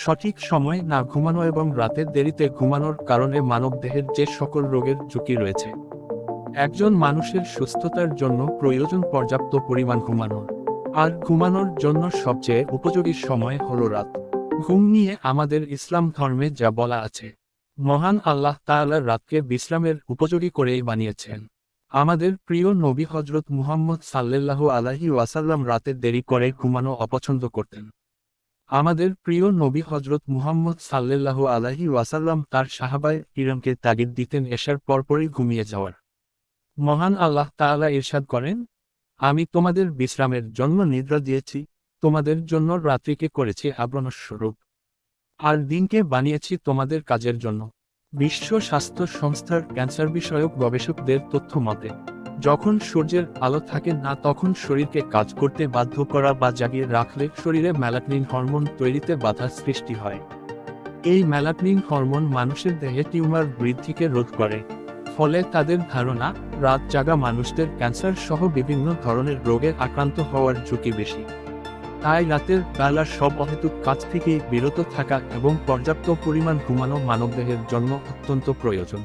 সঠিক সময়ে না ঘুমানো এবং রাতের দেরিতে ঘুমানোর কারণে মানবদেহের যে সকল রোগের ঝুঁকি রয়েছে। একজন মানুষের সুস্থতার জন্য প্রয়োজন পর্যাপ্ত পরিমাণ ঘুমানোর, আর ঘুমানোর জন্য সবচেয়ে উপযোগী সময় হলো রাত। ঘুম নিয়ে আমাদের ইসলাম ধর্মে যা বলা আছে, মহান আল্লাহ তাআলা রাতকে বিশ্রামের উপযোগী করেই বানিয়েছেন। আমাদের প্রিয় নবী হজরত মুহাম্মদ সাল্লাল্লাহু আলাইহি ওয়াসাল্লাম রাতে দেরি করে ঘুমানো অপছন্দ করতেন। আমাদের প্রিয় নবী হজরত মুহাম্মদ সাল্লাল্লাহু আলাইহি ওয়াসাল্লাম তার সাহাবায়ে কিরামকে তাগিদ দিতেন এশার পরপরই ঘুমিয়ে যাওয়ার। মহান আল্লাহ তাআলা ইরশাদ করেন, আমি তোমাদের বিশ্রামের জন্য নিদ্রা দিয়েছি, তোমাদের জন্য রাত্রিকে করেছি আবরণস্বরূপ, আর দিনকে বানিয়েছি তোমাদের কাজের জন্য। বিশ্ব স্বাস্থ্য সংস্থার ক্যান্সার বিষয়ক গবেষকদের তথ্য মতে, যখন সূর্যের আলো থাকে না তখন শরীরকে কাজ করতে বাধ্য করা বা জাগিয়ে রাখলে শরীরে মেলাটোনিন হরমোন তৈরিতে বাধা সৃষ্টি হয়। এই মেলাটোনিন হরমোন মানুষের দেহে টিউমার বৃদ্ধিকে রোধ করে, ফলে তাদের ধারণা রাত জাগা মানুষদের ক্যান্সার সহ বিভিন্ন ধরনের রোগে আক্রান্ত হওয়ার ঝুঁকি বেশি। তাই রাতের বেলার সব অহেতুক কাজ থেকে বিরত থাকা এবং পর্যাপ্ত পরিমাণ ঘুমানো মানবদেহের জন্য অত্যন্ত প্রয়োজন।